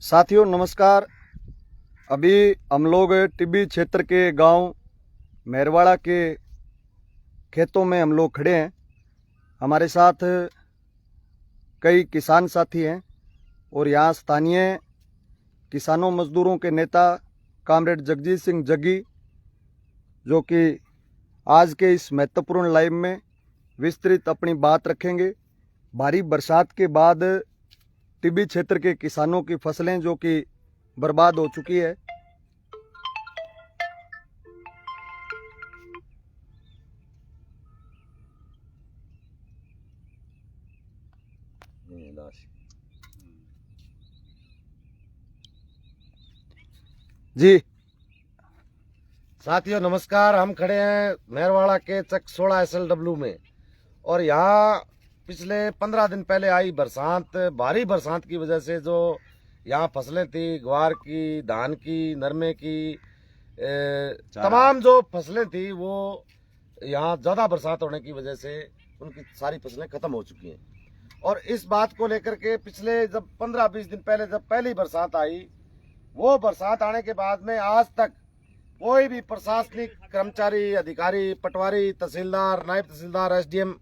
साथियों नमस्कार। अभी हम लोग टिब्बी क्षेत्र के गांव मेहरवाड़ा के खेतों में हम लोग खड़े हैं। हमारे साथ कई किसान साथी हैं और यहाँ स्थानीय किसानों मजदूरों के नेता कामरेड जगजीत सिंह जग्गी, जो कि आज के इस महत्वपूर्ण लाइव में विस्तृत अपनी बात रखेंगे। भारी बरसात के बाद टिब्बी क्षेत्र के किसानों की फसलें जो कि बर्बाद हो चुकी है। जी साथियों नमस्कार। हम खड़े हैं मेहरवाड़ा के चक 16 SLW में और यहाँ पिछले 15 दिन पहले आई बरसात, भारी बरसात की वजह से जो यहाँ फसलें थी, ग्वार की, धान की, नरमे की, तमाम जो फसलें थी वो यहाँ ज़्यादा बरसात होने की वजह से उनकी सारी फसलें खत्म हो चुकी हैं। और इस बात को लेकर के पिछले जब 15-20 दिन पहले जब पहली बरसात आई, वो बरसात आने के बाद में आज तक कोई भी प्रशासनिक कर्मचारी, अधिकारी, पटवारी, तहसीलदार, नायब तहसीलदार, SDM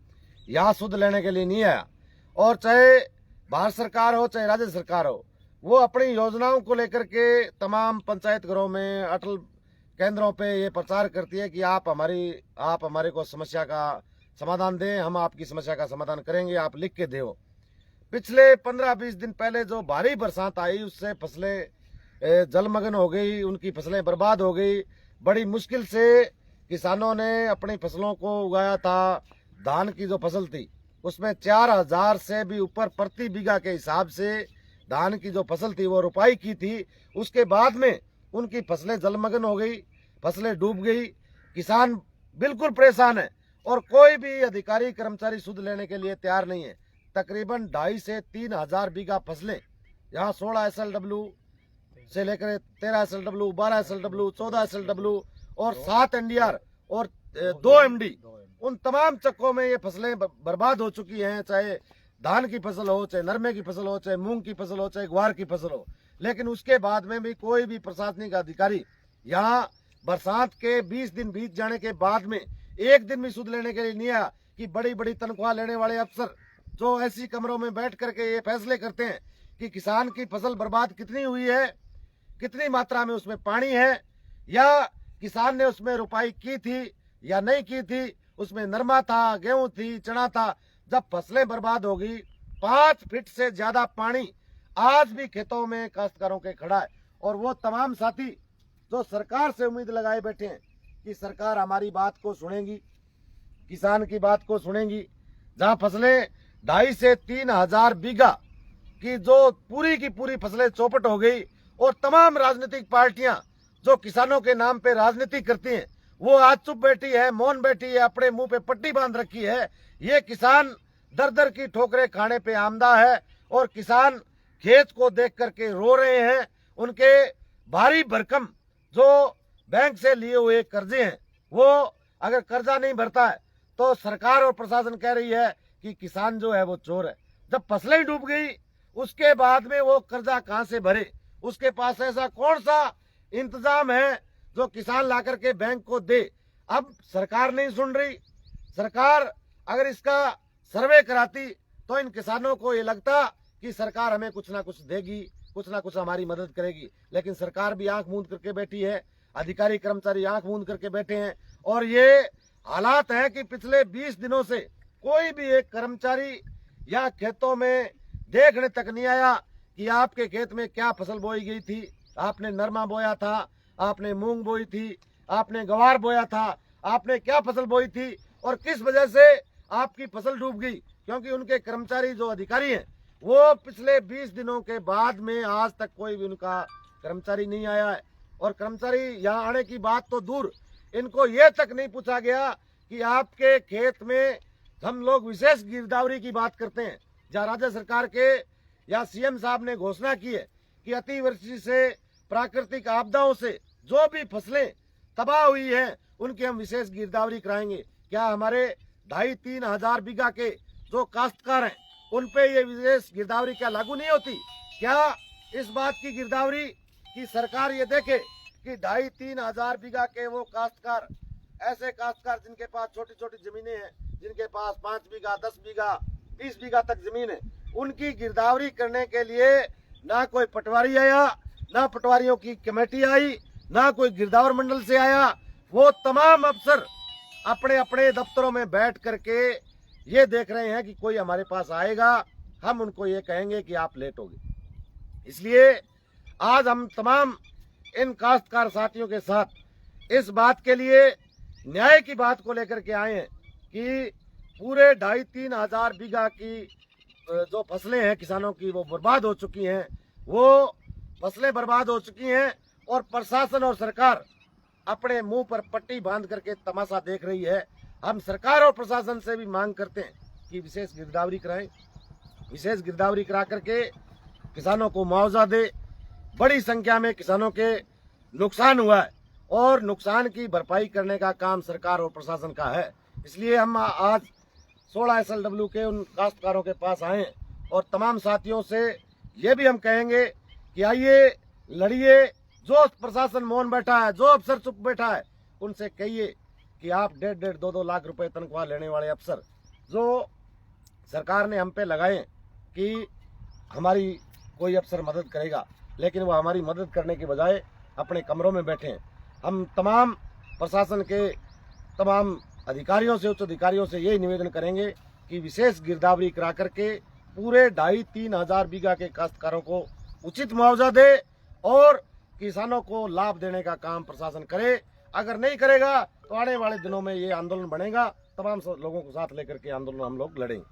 यहाँ सुध लेने के लिए नहीं आया। और चाहे भारत सरकार हो चाहे राज्य सरकार हो, वो अपनी योजनाओं को लेकर के तमाम पंचायत घरों में, अटल केंद्रों पे ये प्रचार करती है कि आप हमारे को समस्या का समाधान दें, हम आपकी समस्या का समाधान करेंगे, आप लिख के दो। पिछले 15-20 दिन पहले जो भारी बरसात आई उससे फसलें जलमग्न हो गई, उनकी फसलें बर्बाद हो गई। बड़ी मुश्किल से किसानों ने अपनी फसलों को उगाया था। धान की जो फसल थी उसमें 4000 से भी ऊपर प्रति बीघा के हिसाब से धान की जो फसल थी वो रुपाई की थी। उसके बाद में उनकी फसलें जलमग्न हो गई, फसलें डूब गई। किसान बिल्कुल परेशान है और कोई भी अधिकारी कर्मचारी सुध लेने के लिए तैयार नहीं है। तकरीबन 2.5 से 3 हजार बीघा फसलें यहाँ 16 SLW से लेकर 13 SLW, 12 SLW, 14 SLW और 7 NDR और 2 MD, उन तमाम चक्कों में ये फसलें बर्बाद हो चुकी हैं। चाहे धान की फसल हो, चाहे नरमे की फसल हो, चाहे मूंग की फसल हो, चाहे ग्वार की फसल हो। लेकिन उसके बाद में भी कोई भी प्रशासनिक अधिकारी यहाँ बरसात के 20 दिन बीत जाने के बाद में एक दिन भी सुध लेने के लिए नहीं आया कि बड़ी बड़ी तनख्वाह लेने वाले अफसर जो ऐसी कमरों में बैठ करके ये फैसले करते हैं कि किसान की फसल बर्बाद कितनी हुई है, कितनी मात्रा में उसमें पानी है, या किसान ने उसमें रुपाई की थी या नहीं की थी, उसमें नरमा था, गेहूं थी, चना था। जब फसलें बर्बाद हो गई, 5 फीट से ज्यादा पानी आज भी खेतों में काश्तकारों के खड़ा है। और वो तमाम साथी जो सरकार से उम्मीद लगाए बैठे हैं कि सरकार हमारी बात को सुनेगी, किसान की बात को सुनेगी, जहां फसलें 2.5 से 3 हजार बीघा की जो पूरी की पूरी फसलें चौपट हो गई और तमाम राजनीतिक पार्टियां जो किसानों के नाम पे राजनीति करती हैं वो आज चुप बैठी है, मौन बैठी है, अपने मुंह पे पट्टी बांध रखी है। ये किसान दर दर की ठोकरें खाने पे आमदा है और किसान खेत को देख करके रो रहे हैं। उनके भारी भरकम जो बैंक से लिए हुए कर्जे हैं, वो अगर कर्जा नहीं भरता है तो सरकार और प्रशासन कह रही है कि किसान जो है वो चोर है। जब फसलें डूब गई उसके बाद में वो कर्जा कहां से भरे? उसके पास ऐसा कौन सा इंतजाम है जो किसान ला करके बैंक को दे? अब सरकार नहीं सुन रही। सरकार अगर इसका सर्वे कराती तो इन किसानों को ये लगता कि सरकार हमें कुछ ना कुछ देगी, कुछ ना कुछ हमारी मदद करेगी। लेकिन सरकार भी आंख मूंद करके बैठी है, अधिकारी कर्मचारी आंख मूंद करके बैठे हैं। और ये हालात है कि पिछले 20 दिनों से कोई भी एक कर्मचारी या खेतों में देखने तक नहीं आया कि आपके खेत में क्या फसल बोई गई थी। आपने नरमा बोया था, आपने मूंग बोई थी, आपने ग्वार बोया था, आपने क्या फसल बोई थी और किस वजह से आपकी फसल डूब गई? क्योंकि उनके कर्मचारी जो अधिकारी हैं वो पिछले 20 दिनों के बाद में आज तक कोई भी उनका कर्मचारी नहीं आया है। और कर्मचारी यहाँ आने की बात तो दूर, इनको ये तक नहीं पूछा गया कि आपके खेत में हम लोग विशेष गिरदावरी की बात करते हैं, जहाँ राज्य सरकार के या CM साहब ने घोषणा की है कि अतिवृष्टि से, प्राकृतिक आपदाओं से जो भी फसलें तबाह हुई हैं उनकी हम विशेष गिरदावरी कराएंगे। क्या हमारे 2.5-3 हजार बीघा के जो काश्तकार हैं उन पे ये विशेष गिरदावरी क्या लागू नहीं होती? क्या इस बात की गिरदावरी कि सरकार ये देखे कि 2,500-3 हजार बीघा के वो काश्तकार, ऐसे काश्तकार जिनके पास छोटी छोटी जमीनें हैं, जिनके पास 5 बीघा 10 बीघा 20 बीघा तक जमीन है, उनकी गिरदावरी करने के लिए ना कोई पटवारी आया, ना पटवारियों की कमेटी आई, ना कोई गिरदावर मंडल से आया। वो तमाम अफसर अपने अपने दफ्तरों में बैठ करके ये देख रहे हैं कि कोई हमारे पास आएगा, हम उनको ये कहेंगे कि आप लेट होगे। इसलिए आज हम तमाम इन काश्तकार साथियों के साथ इस बात के लिए न्याय की बात को लेकर के आए हैं कि पूरे 2,500-3 हजार बीघा की जो फसलें हैं किसानों की वो बर्बाद हो चुकी हैं, वो फसलें बर्बाद हो चुकी हैं और प्रशासन और सरकार अपने मुंह पर पट्टी बांध करके तमाशा देख रही है। हम सरकार और प्रशासन से भी मांग करते हैं कि विशेष गिरदावरी कराएं, विशेष गिरदावरी करा करके किसानों को मुआवजा दे। बड़ी संख्या में किसानों के नुकसान हुआ है और नुकसान की भरपाई करने का काम सरकार और प्रशासन का है। इसलिए हम आज 16 SLW के उन काश्तकारों के पास आए और तमाम साथियों से ये भी हम कहेंगे कि आइए लड़िए। जो प्रशासन मौन बैठा है, जो अफसर चुप बैठा है, उनसे कहिए कि आप 1.5-2 लाख रुपए तनख्वाह लेने वाले अफसर जो सरकार ने हम पे लगाए कि हमारी कोई अफसर मदद करेगा, लेकिन वो हमारी मदद करने के बजाय अपने कमरों में बैठे हैं। हम तमाम प्रशासन के तमाम अधिकारियों से, उच्च अधिकारियों से यही निवेदन करेंगे कि विशेष गिरदावरी करा करके पूरे 2,500-3 हजार बीघा के काश्तकारों को उचित मुआवजा दे और किसानों को लाभ देने का काम प्रशासन करे। अगर नहीं करेगा तो आने वाले दिनों में ये आंदोलन बढ़ेगा। तमाम लोगों को साथ लेकर के आंदोलन हम लोग लड़ेंगे।